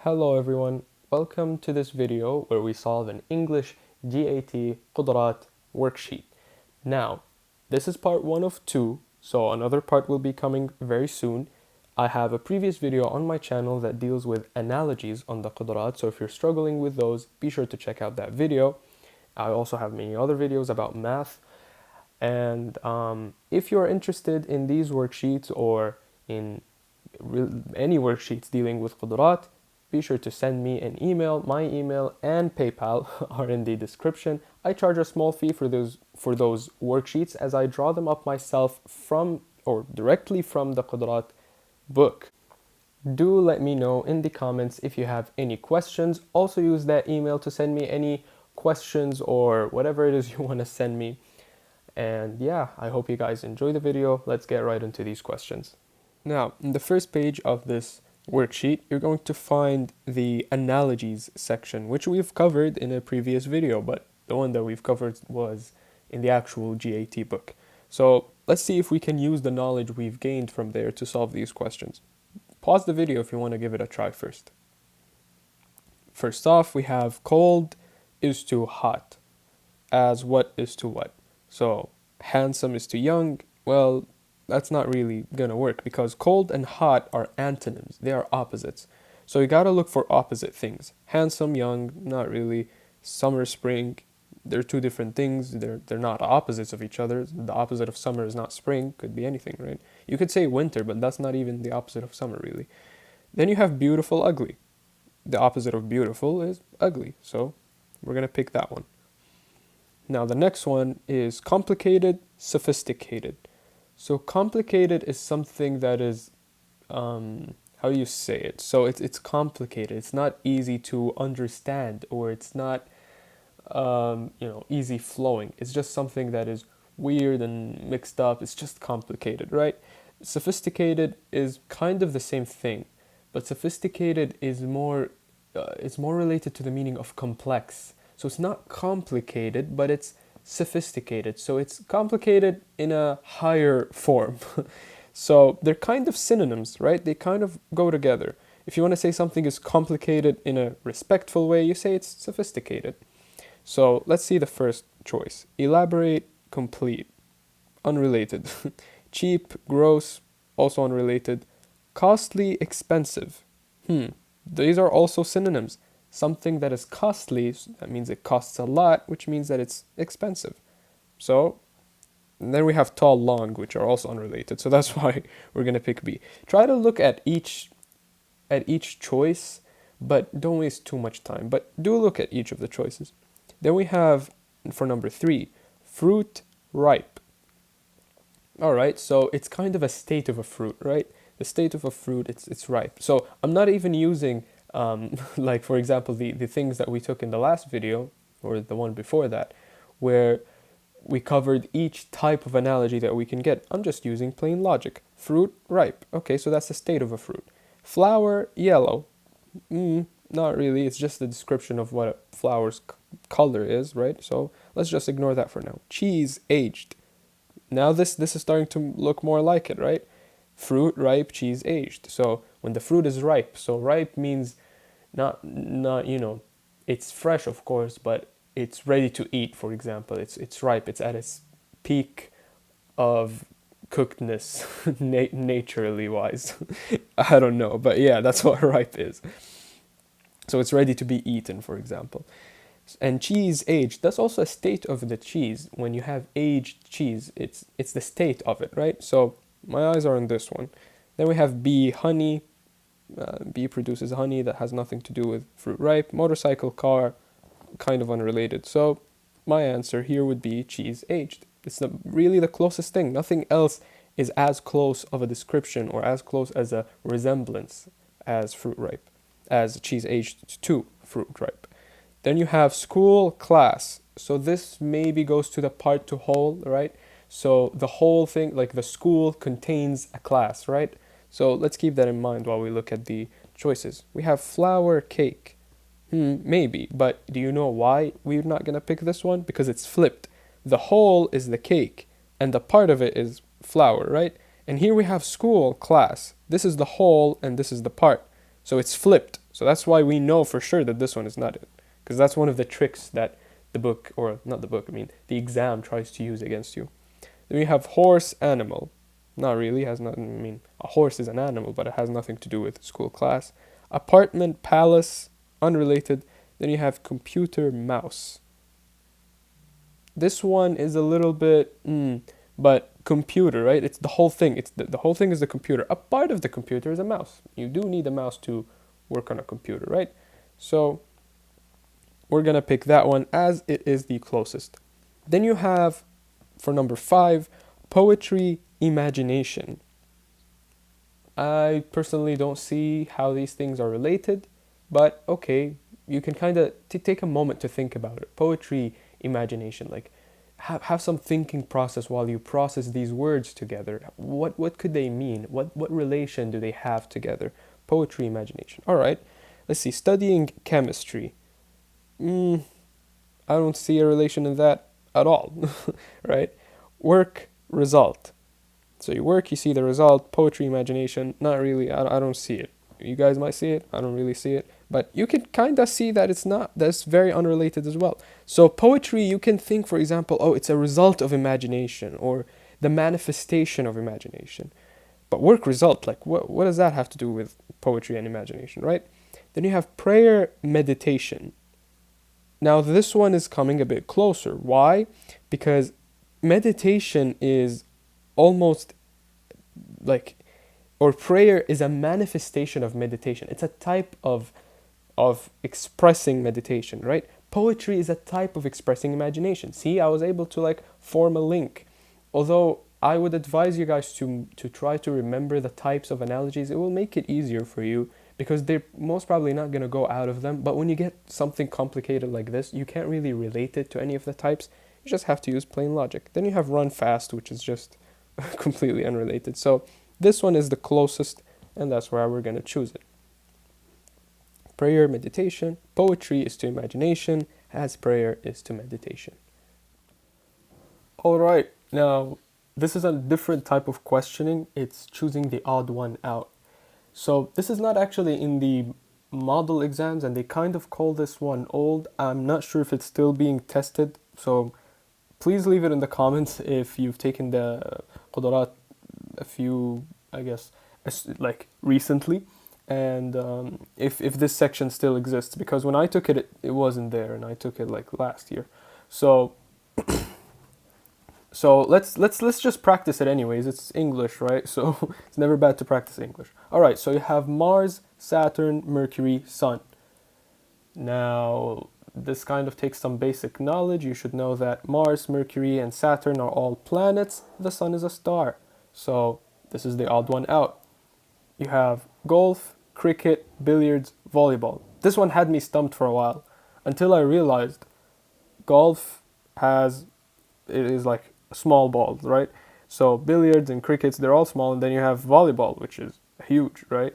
Hello everyone, welcome to this video where we solve an English GAT Qudurat worksheet. Now, this is part 1 of 2, so another part will be coming very soon. I have a previous video on my channel that deals with analogies on the Qudurat, so if you're struggling with those, be sure to check out that video. I also have many other videos about math, and if you're interested in these worksheets or in any worksheets dealing with Qudurat, be sure to send me an email. My email and PayPal are in the description. I charge a small fee for those worksheets as I draw them up myself from or directly from the Qudurat book. Do let me know in the comments if you have any questions. Also use that email to send me any questions or whatever it is you want to send me. And yeah, I hope you guys enjoy the video. Let's get right into these questions. Now, in the first page of this worksheet, you're going to find the analogies section, which we've covered in a previous video, but the one that we've covered was in the actual GAT book. So let's see if we can use the knowledge we've gained from there to solve these questions. Pause the video if you want to give it a try first. First off, we have cold is to hot, as what is to what. So handsome is to young. Well, that's not really gonna work because cold and hot are antonyms. They are opposites. So you gotta look for opposite things. Handsome, young, not really. Summer, spring, they're two different things. They're not opposites of each other. The opposite of summer is not spring. Could be anything, right? You could say winter, but that's not even the opposite of summer, really. Then you have beautiful, ugly. The opposite of beautiful is ugly. So we're gonna pick that one. Now the next one is complicated, sophisticated. So complicated is something that is, how do you say it? So it's complicated. It's not easy to understand, or it's not, easy flowing. It's just something that is weird and mixed up. It's just complicated, right? Sophisticated is kind of the same thing, but sophisticated is it's more related to the meaning of complex. So it's not complicated, but it's sophisticated. So it's complicated in a higher form. So they're kind of synonyms, right? They kind of go together. If you want to say something is complicated in a respectful way, you say it's sophisticated. So let's see the first choice. Elaborate, complete, unrelated. Cheap, gross, also unrelated. Costly, expensive. These are also synonyms. Something that is costly, that means it costs a lot, which means that it's expensive. So then we have tall, long, which are also unrelated. So that's why we're going to pick B. Try to look at each choice, but don't waste too much time. But do look at each of the choices. Then we have, for number 3, fruit, ripe. All right, so it's kind of a state of a fruit, right? The state of a fruit, it's ripe. So I'm not even using like for example the things that we took in the last video or the one before that, where we covered each type of analogy that we can get. I'm just using plain logic. Fruit, ripe. Okay, so that's the state of a fruit. Flower, yellow. Not really. It's just the description of what a flower's color is, right? So let's just ignore that for now. Cheese, aged. Now this is starting to look more like it, right? Fruit, ripe, cheese, aged. So when the fruit is ripe, so ripe means not it's fresh, of course, but it's ready to eat. For example, it's ripe. It's at its peak of cookedness, naturally wise. I don't know, but yeah, that's what ripe is. So it's ready to be eaten, for example. And cheese, aged. That's also a state of the cheese. When you have aged cheese, it's the state of it, right? So my eyes are on this one. Then we have B, honey. Bee produces honey. That has nothing to do with fruit ripe. Motorcycle, car, kind of unrelated. So my answer here would be cheese aged. It's really the closest thing. Nothing else is as close of a description or as close as a resemblance as fruit ripe, as cheese aged to fruit ripe. Then you have school, class. So this maybe goes to the part to whole, right? So the whole thing, like the school contains a class, right? So let's keep that in mind while we look at the choices. We have flour, cake. Maybe, but do you know why we're not going to pick this one? Because it's flipped. The whole is the cake, and the part of it is flour, right? And here we have school, class. This is the whole, and this is the part. So it's flipped. So that's why we know for sure that this one is not it. Because that's one of the tricks that the book, or not the book, I mean, the exam tries to use against you. Then we have horse, animal. Not really, has nothing, I mean, a horse is an animal, but it has nothing to do with school class. Apartment, palace, unrelated. Then you have computer, mouse. This one is a little bit, but computer, right? It's the whole thing. It's the whole thing is the computer. A part of the computer is a mouse. You do need a mouse to work on a computer, right? So we're gonna pick that one as it is the closest. Then you have, for number 5, poetry, imagination. I personally don't see how these things are related, but okay, you can kind of take a moment to think about it. Poetry, imagination, like have some thinking process while you process these words together. What could they mean? What relation do they have together? Poetry, imagination. All right, let's see. Studying chemistry. I don't see a relation in that at all, right? Work, result. So you work, you see the result. Poetry, imagination, not really. I don't see it. You guys might see it. I don't really see it. But you can kind of see that it's not. That's very unrelated as well. So poetry, you can think, for example, oh, it's a result of imagination or the manifestation of imagination. But work, result, like what does that have to do with poetry and imagination, right? Then you have prayer, meditation. Now this one is coming a bit closer. Why? Because meditation is almost like, or prayer is a manifestation of meditation. It's a type of expressing meditation, right? Poetry is a type of expressing imagination. See, I was able to like form a link. Although I would advise you guys to try to remember the types of analogies. It will make it easier for you because they're most probably not going to go out of them. But when you get something complicated like this, you can't really relate it to any of the types. You just have to use plain logic. Then you have run fast, which is just completely unrelated. So this one is the closest, and that's where we're going to choose it. Prayer, meditation. Poetry is to imagination, as prayer is to meditation. All right, now this is a different type of questioning. It's choosing the odd one out. So this is not actually in the model exams, and they kind of call this one old. I'm not sure if it's still being tested, so please leave it in the comments if you've taken the Qudurat a few, I guess, like recently, and if this section still exists, because when I took it, it wasn't there, and I took it like last year. So let's just practice it anyways. It's English, right? So it's never bad to practice English. All right, so you have Mars, Saturn, Mercury, Sun. Now this kind of takes some basic knowledge. You should know that Mars, Mercury, and Saturn are all planets. The Sun is a star. So this is the odd one out. You have golf, cricket, billiards, volleyball. This one had me stumped for a while until I realized golf is like small balls, right? So billiards and crickets, they're all small, and then you have volleyball, which is huge, right?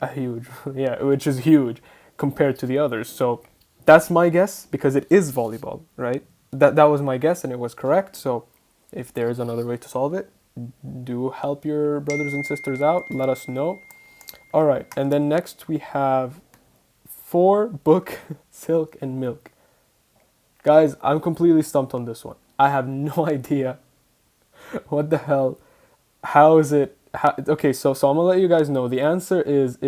Yeah, which is huge compared to the others. So that's my guess, because it is volleyball, right? That was my guess, and it was correct. So if there is another way to solve it, do help your brothers and sisters out. Let us know. All right, and then next we have 4, book, silk, and milk. Guys, I'm completely stumped on this one. I have no idea. What the hell? How is it? Okay, so I'm gonna let you guys know. The answer is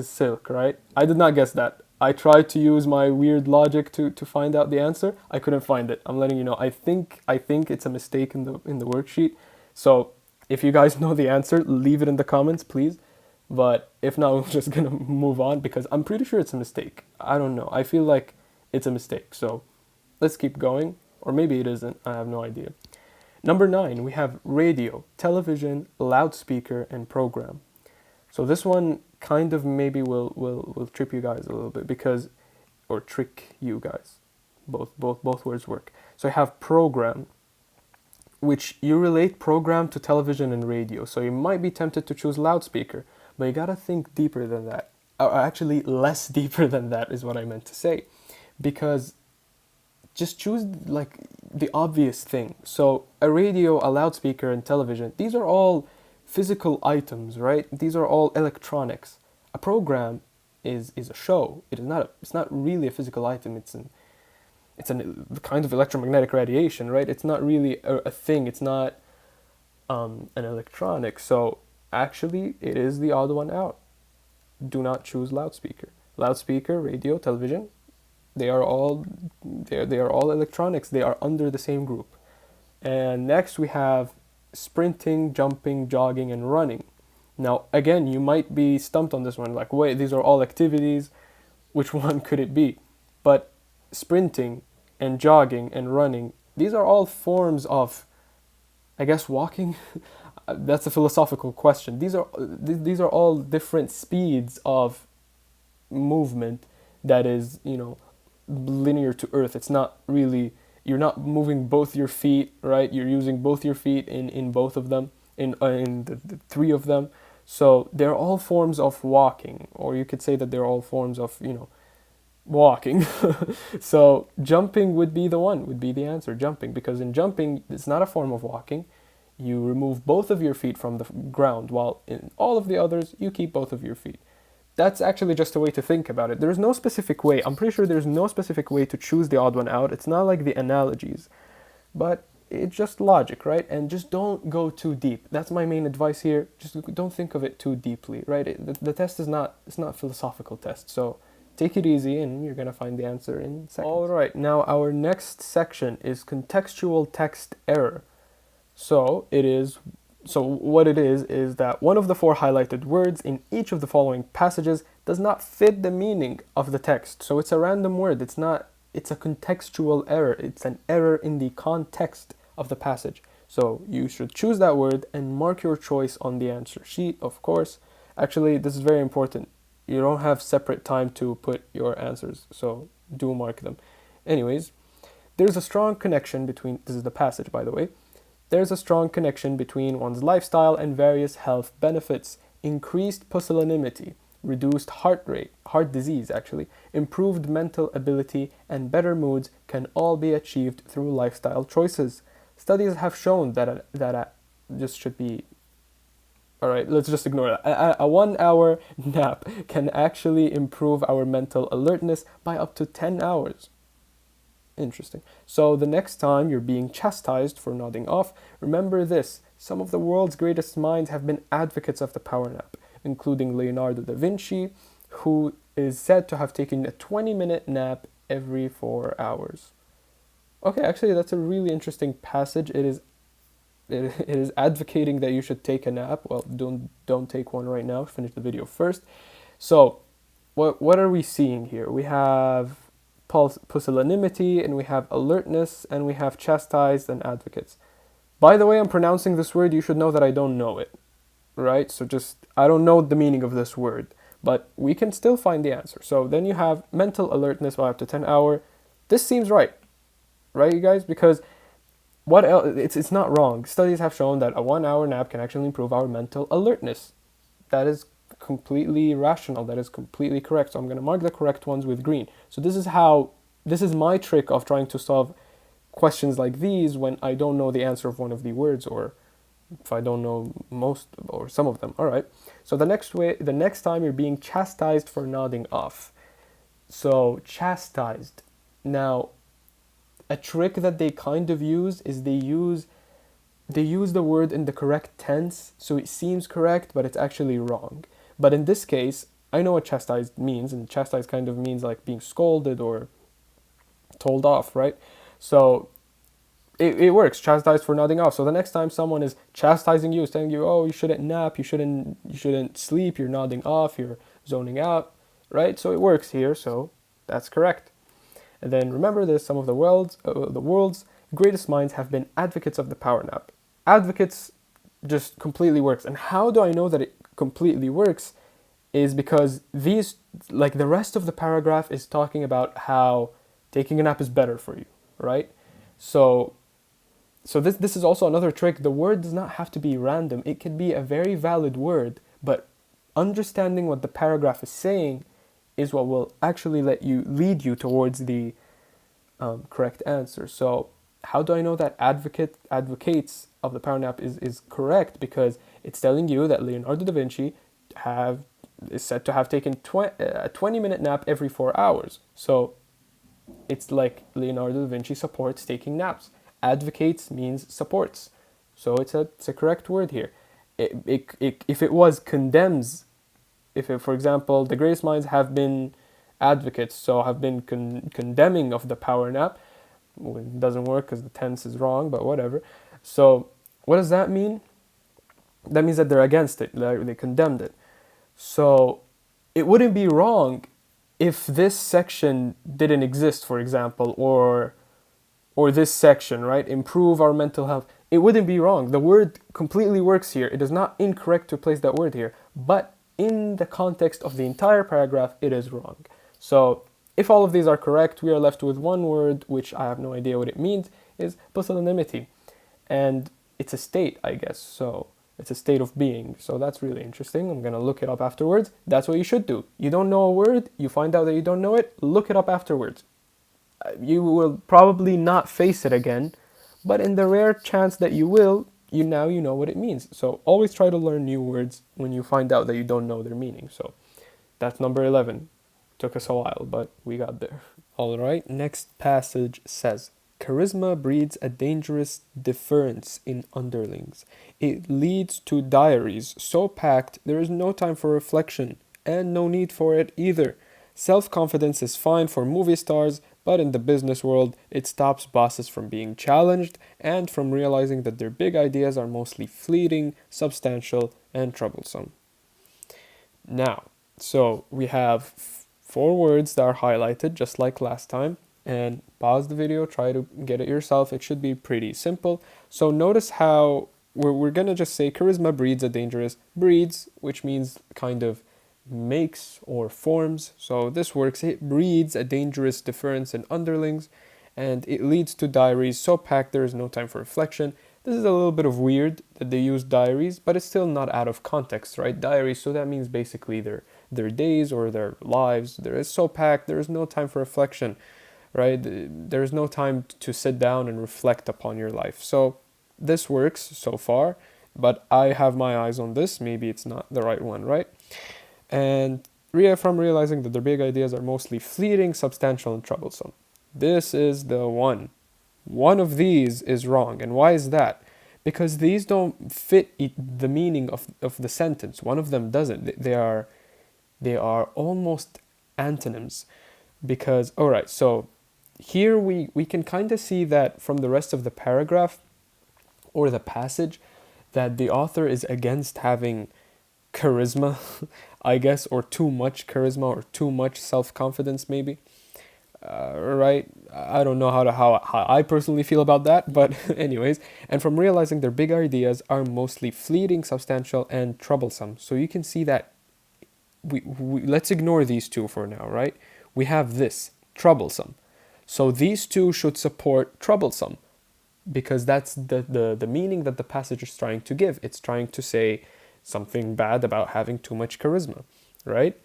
silk, right? I did not guess that. I tried to use my weird logic to find out the answer. I couldn't find it. I'm letting you know. I think it's a mistake in the worksheet. So if you guys know the answer, leave it in the comments, please. But if not, we're just gonna move on, because I'm pretty sure it's a mistake. I don't know. I feel like it's a mistake. So let's keep going. Or maybe it isn't. I have no idea. Number 9, we have radio, television, loudspeaker, and program. So this one kind of maybe will trip you guys a little bit, because, or trick you guys. Both words work. So I have program, which you relate program to television and radio. So you might be tempted to choose loudspeaker, but you gotta think deeper than that. Or actually, less deeper than that is what I meant to say, because just choose like the obvious thing. So a radio, a loudspeaker, and television, these are all physical items, right? These are all electronics. A program is a show. It's not really a physical item. It's a kind of electromagnetic radiation, right? It's not really a thing. It's not an electronic. So actually, it is the odd one out. Do not choose loudspeaker. Loudspeaker, radio, television, they are all electronics. They are under the same group. And next we have sprinting, jumping, jogging, and running. Now, again, you might be stumped on this one, like, wait, these are all activities. Which one could it be? But sprinting and jogging and running, these are all forms of, I guess, walking. That's a philosophical question. These are all different speeds of movement that is, linear to earth. It's not really, you're not moving both your feet, right? You're using both your feet in both of them, in the three of them. So they're all forms of walking, or you could say that they're all forms of, walking. So jumping would be the answer, jumping, because in jumping, it's not a form of walking. You remove both of your feet from the ground, while in all of the others, you keep both of your feet. That's actually just a way to think about it. There's no specific way. I'm pretty sure there's no specific way to choose the odd one out. It's not like the analogies, but it's just logic, right? And just don't go too deep. That's my main advice here. Just don't think of it too deeply, right? The test is not a philosophical test. So take it easy and you're going to find the answer in seconds. All right, now our next section is contextual text error. So what it is that one of the 4 highlighted words in each of the following passages does not fit the meaning of the text. So it's a random word. It's a contextual error. It's an error in the context of the passage. So you should choose that word and mark your choice on the answer sheet, of course. Actually, this is very important. You don't have separate time to put your answers, so do mark them. Anyways, there's a strong connection between, this is the passage, by the way. There's a strong connection between one's lifestyle and various health benefits. Increased pusillanimity, reduced heart rate, heart disease actually, improved mental ability, and better moods can all be achieved through lifestyle choices. Studies have shown Alright, let's just ignore that. A 1 hour nap can actually improve our mental alertness by up to 10 hours. Interesting. So the next time you're being chastised for nodding off, remember this. Some of the world's greatest minds have been advocates of the power nap, including Leonardo da Vinci, who is said to have taken a 20-minute nap every 4 hours. Okay, actually that's a really interesting passage. It is advocating that you should take a nap. Well, don't take one right now. Finish the video first. So, what are we seeing here? We have pusillanimity, and we have alertness, and we have chastised and advocates. By the way, I'm pronouncing this word. You should know that I don't know it, right? So I don't know the meaning of this word, but we can still find the answer. So then you have mental alertness by up to 10 hours. This seems right, you guys? Because what else? It's not wrong. Studies have shown that a 1 hour nap can actually improve our mental alertness. That is completely rational. That is completely correct. So I'm going to mark the correct ones with green. So this is my trick of trying to solve questions like these when I don't know the answer of one of the words, or if I don't know most or some of them. All right. So the next time you're being chastised for nodding off. So chastised. Now, a trick that they kind of use is they use the word in the correct tense, so it seems correct, but it's actually wrong. But in this case, I know what chastised means, and chastised kind of means like being scolded or told off, right? So it works, chastised for nodding off. So the next time someone is chastising you, is telling you, oh, you shouldn't nap, you shouldn't sleep, you're nodding off, you're zoning out, right? So it works here, so that's correct. And then remember this, some of the world's greatest minds have been advocates of the power nap. Advocates just completely works. And how do I know that it completely works? Is because the rest of the paragraph is talking about how taking a nap is better for you, right? So this is also another trick. The word does not have to be random. It can be a very valid word, but understanding what the paragraph is saying is what will actually lead you towards the correct answer. So how do I know that advocates of the power nap is correct? Because it's telling you that Leonardo da Vinci is said to have taken a 20-minute nap every 4 hours. So it's like Leonardo da Vinci supports taking naps. Advocates means supports. So it's a correct word here. If it was condemns, if it, for example, the greatest minds have been advocates, so have been condemning of the power nap, well, it doesn't work because the tense is wrong, but whatever. So what does that mean? That means that they're against it, they condemned it. So it wouldn't be wrong if this section didn't exist, for example, or this section, right? Improve our mental health. It wouldn't be wrong. The word completely works here. It is not incorrect to place that word here, but in the context of the entire paragraph, it is wrong. So if all of these are correct, we are left with one word, which I have no idea what it means, is pusillanimity. And it's a state, I guess. So it's a state of being. So that's really interesting. I'm going to look it up afterwards. That's what you should do. You don't know a word, you find out that you don't know it, look it up afterwards. You will probably not face it again, but in the rare chance that you will, you know what it means. So always try to learn new words when you find out that you don't know their meaning. So that's number 11. Took us a while, but we got there. All right, next passage says, charisma breeds a dangerous deference in underlings. It leads to diaries so packed there is no time for reflection, and no need for it either. Self-confidence is fine for movie stars, but in the business world, it stops bosses from being challenged and from realizing that their big ideas are mostly fleeting, substantial, and troublesome. Now, so we have 4 words that are highlighted just like last time, and pause the video, try to get it yourself. It should be pretty simple. So notice how we're gonna just say charisma breeds a dangerous, breeds, which means kind of makes or forms. So this works. It breeds a dangerous deference in underlings, and it leads to diaries so packed there is no time for reflection. This is a little bit of weird that they use diaries, but it's still not out of context, right? Diaries, so that means basically their days or their lives. There is so packed, there is no time for reflection, right? There is no time to sit down and reflect upon your life. So this works so far, but I have my eyes on this. Maybe it's not the right one, right? And from realizing that their big ideas are mostly fleeting, substantial, and troublesome. This is the one. One of these is wrong. And why is that? Because these don't fit the meaning of the sentence. One of them doesn't. They are almost antonyms. Because, all right, so here we can kind of see that from the rest of the paragraph or the passage that the author is against having charisma, I guess, or too much charisma or too much self-confidence maybe. Right? I don't know how I personally feel about that, but anyways, and from realizing their big ideas are mostly fleeting, substantial, and troublesome. So you can see that we let's ignore these two for now, right? We have this, troublesome. So these two should support troublesome, because that's the meaning that the passage is trying to give. It's trying to say something bad about having too much charisma, right?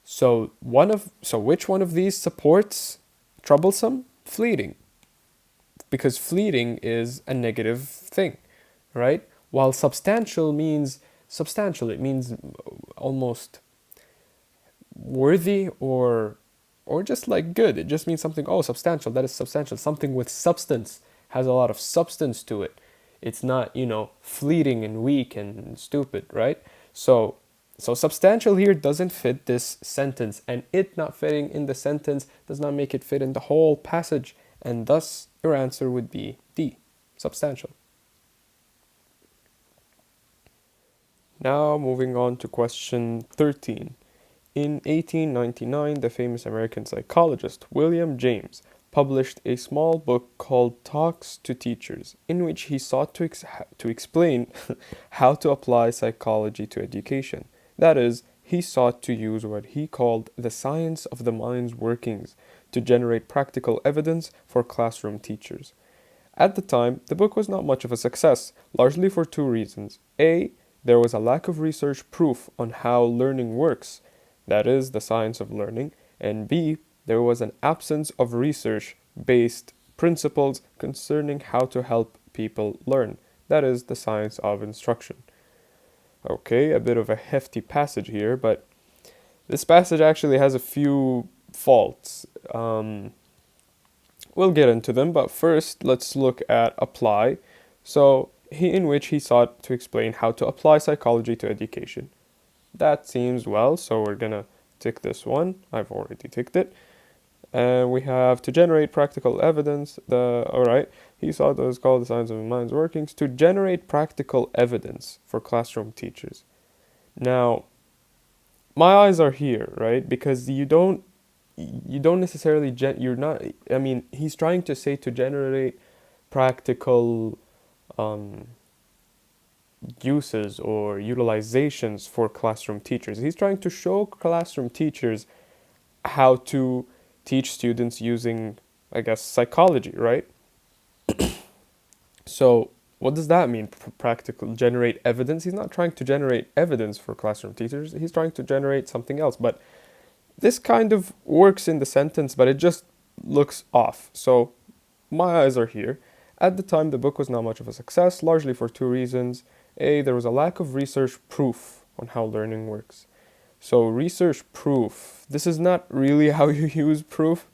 So which one of these supports troublesome? Fleeting. Because fleeting is a negative thing, right? While substantial means substantial, it means almost worthy or just like good. It just means something, substantial, that is substantial. Something with substance, has a lot of substance to it. It's not, fleeting and weak and stupid, right? So substantial here doesn't fit this sentence, and it not fitting in the sentence does not make it fit in the whole passage, and thus your answer would be D, substantial. Now moving on to question 13. In 1899, the famous American psychologist William James published a small book called Talks to Teachers, in which he sought to explain how to apply psychology to education. That is, he sought to use what he called the science of the mind's workings to generate practical evidence for classroom teachers. At the time, the book was not much of a success, largely for 2 reasons. A, there was a lack of research proof on how learning works, that is, the science of learning, and B, there was an absence of research-based principles concerning how to help people learn, that is, the science of instruction. Okay, a bit of a hefty passage here, but This passage actually has a few faults. We'll get into them, but first let's look at apply. So, in which he sought to explain how to apply psychology to education. That seems well, so we're gonna tick this one. I've already ticked it. And we have to generate practical evidence. Alright, he sought what is called the science of the mind's workings to generate practical evidence for classroom teachers. Now, my eyes are here, right? Because you don't necessarily you're not. I mean, he's trying to say to generate practical um, uses or utilizations for classroom teachers. He's trying to show classroom teachers how to teach students using, I guess, psychology, right? So, what does that mean? Practical, generate evidence? He's not trying to generate evidence for classroom teachers. He's trying to generate something else. But this kind of works in the sentence, but it just looks off. So, my eyes are here. At the time, the book was not much of a success, largely for two reasons. A, there was a lack of research proof on how learning works. So, research proof. This is not really how you use proof.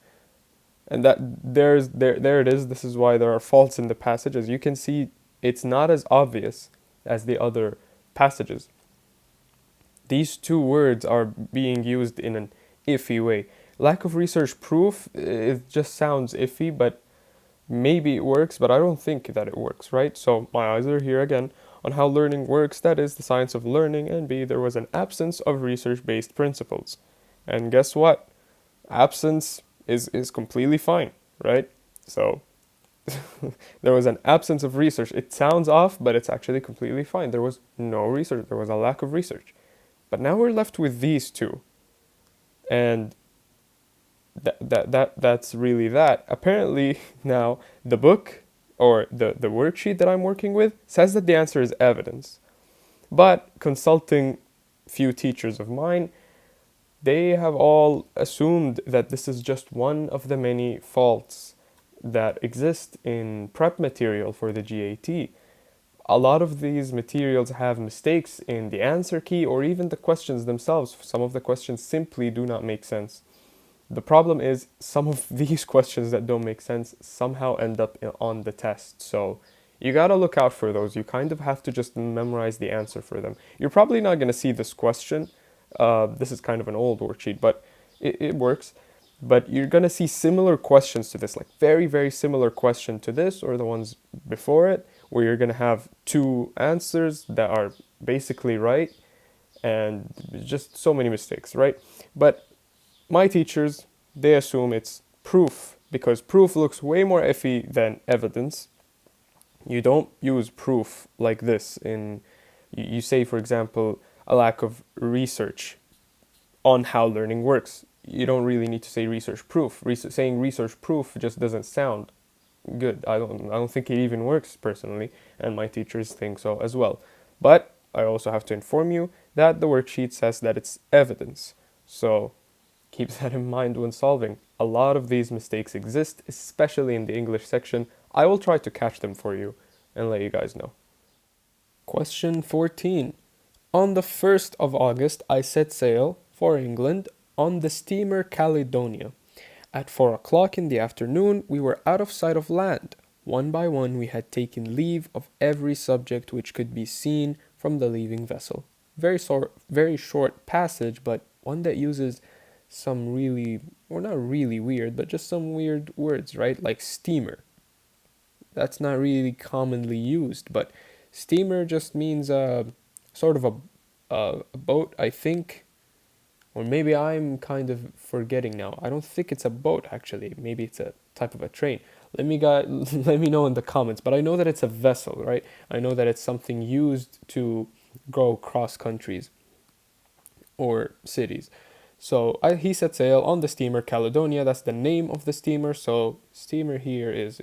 And there it is. This is why there are faults in the passage. As you can see, it's not as obvious as the other passages. These two words are being used in an iffy way. Lack of research proof, it just sounds iffy, but maybe it works, but I don't think that it works, right? So my eyes are here again on how learning works, that is the science of learning, and B, there was an absence of research-based principles. And guess what? Absence is completely fine, right? So there was an absence of research. It sounds off, but it's actually completely fine. There was no research. There was a lack of research. But now we're left with these two. And that's really that. Apparently now the book or the worksheet that I'm working with says that the answer is evidence. But consulting few teachers of mine, they have all assumed that this is just one of the many faults that exist in prep material for the GAT. A lot of these materials have mistakes in the answer key or even the questions themselves. Some of the questions simply do not make sense. The problem is some of these questions that don't make sense somehow end up on the test. So you gotta look out for those. You kind of have to just memorize the answer for them. You're probably not gonna see this question. This is kind of an old worksheet, but it works. But you're gonna see similar questions to this, like very, very similar question to this or the ones before it, where you're gonna have two answers that are basically right and just so many mistakes, right? But my teachers, they assume it's proof because proof looks way more iffy than evidence. You don't use proof like this in, you say, for example, a lack of research on how learning works. You don't really need to say research proof. Saying research proof just doesn't sound good. I don't think it even works personally, and my teachers think so as well. But I also have to inform you that the worksheet says that it's evidence. So keep that in mind when solving. A lot of these mistakes exist, especially in the English section. I will try to catch them for you and let you guys know. Question 14. On the 1st of August, I set sail for England on the steamer Caledonia. At 4 o'clock in the afternoon, we were out of sight of land. One by one, we had taken leave of every subject which could be seen from the leaving vessel. Very short passage, but one that uses some really, or not really weird, but just some weird words, right? Like steamer. That's not really commonly used, but steamer just means sort of a boat, I think. Or maybe I'm kind of forgetting now. I don't think it's a boat, actually. Maybe it's a type of a train. Let me know in the comments. But I know that it's a vessel, right? I know that it's something used to go across countries or cities. So he set sail on the steamer Caledonia. That's the name of the steamer. So steamer here is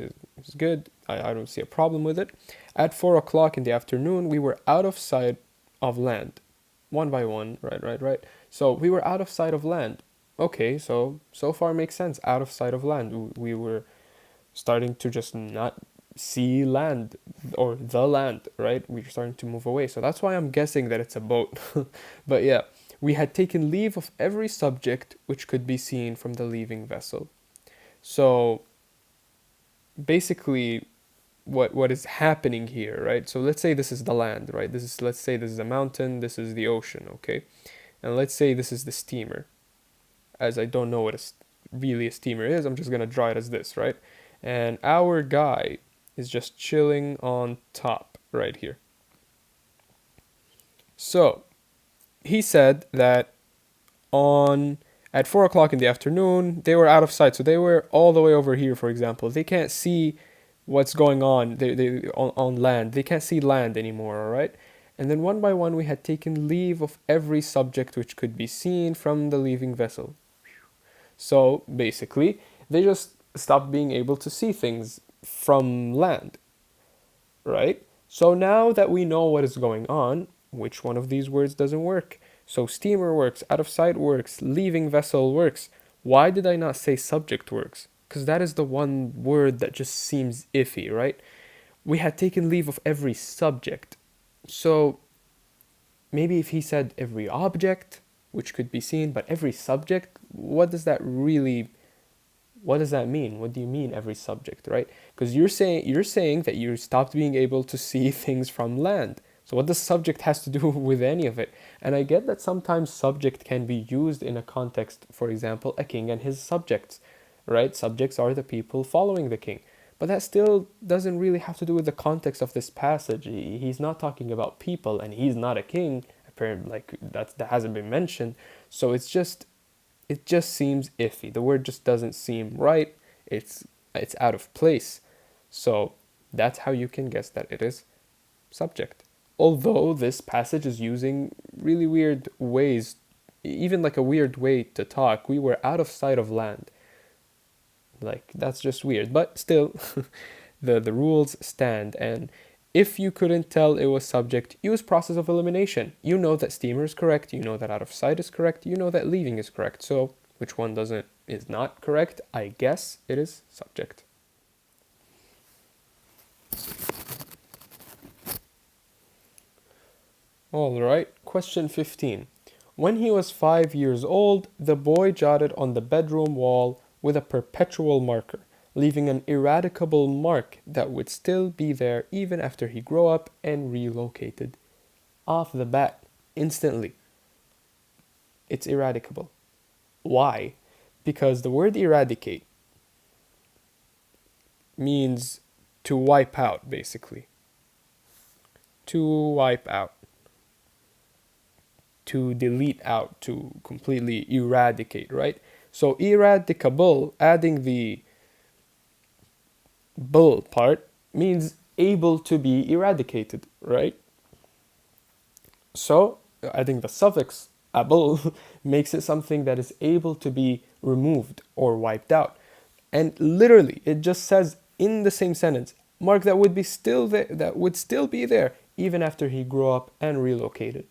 good. I don't see a problem with it. At 4 o'clock in the afternoon, we were out of sight of land. One by one, right. So we were out of sight of land. Okay, so far makes sense. Out of sight of land. We were starting to just not see land or the land, right? We're starting to move away. So that's why I'm guessing that it's a boat. But yeah, We had taken leave of every subject which could be seen from the leaving vessel. So basically what is happening here, right? So let's say this is the land, right? Let's say this is a mountain, this is the ocean, okay? And let's say this is the steamer. As I don't know what really a steamer is, I'm just gonna draw it as this, right? And our guy is just chilling on top right here. So he said that at 4 o'clock in the afternoon, they were out of sight. So they were all the way over here, for example. They can't see what's going on on land. They can't see land anymore, all right? And then one by one, we had taken leave of every subject which could be seen from the leaving vessel. So basically, they just stopped being able to see things from land, right? So now that we know what is going on, which one of these words doesn't work? So steamer works, out of sight works, leaving vessel works. Why did I not say subject works? Because that is the one word that just seems iffy, right? We had taken leave of every subject. So maybe if he said every object, which could be seen, but every subject, what does that mean? What do you mean every subject, right? Because you're saying that you stopped being able to see things from land. So what does subject has to do with any of it? And I get that sometimes subject can be used in a context, for example, a king and his subjects, right? Subjects are the people following the king. But that still doesn't really have to do with the context of this passage. He's not talking about people, and he's not a king. Apparently, that hasn't been mentioned. So it just seems iffy. The word just doesn't seem right. It's out of place. So that's how you can guess that it is subject. Although this passage is using really weird ways, even like a weird way to talk. We were out of sight of land. Like, that's just weird. But still, the rules stand. And if you couldn't tell it was subject, use process of elimination. You know that steamer is correct. You know that out of sight is correct. You know that leaving is correct. So which one is not correct? I guess it is subject. All right, question 15. When he was 5 years old, the boy jotted on the bedroom wall with a perpetual marker, leaving an eradicable mark that would still be there even after he grew up and relocated. Off the bat, instantly, it's eradicable. Why? Because the word eradicate means to wipe out, basically. To wipe out. To delete out, to completely eradicate, right? So eradicable, adding the bull part, means able to be eradicated, right? So adding the suffix able makes it something that is able to be removed or wiped out. And literally, it just says in the same sentence, mark that would still be there even after he grew up and relocated.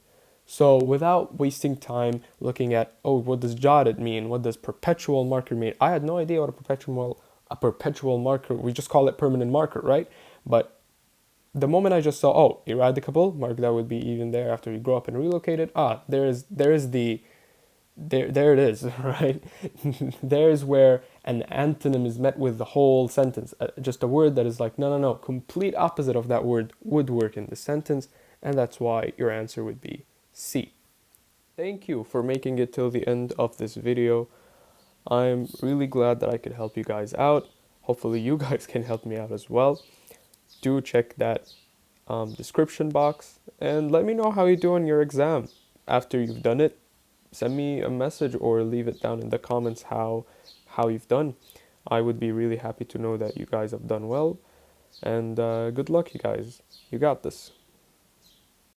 So without wasting time looking at, what does jotted mean? What does perpetual marker mean? I had no idea what a perpetual marker, we just call it permanent marker, right? But the moment I just saw, eradicable, mark that would be even there after he grew up and relocated. There it is, right? There's where an antonym is met with the whole sentence. Just a word that is like, no, complete opposite of that word would work in the sentence. And that's why your answer would be C. Thank you for making it till the end of this video. I'm really glad that I could help you guys out. Hopefully you guys can help me out as well. Do check that description box and let me know how you do on your exam. After you've done it, send me a message or leave it down in the comments how you've done. I would be really happy to know that you guys have done well. And good luck, you guys. You got this.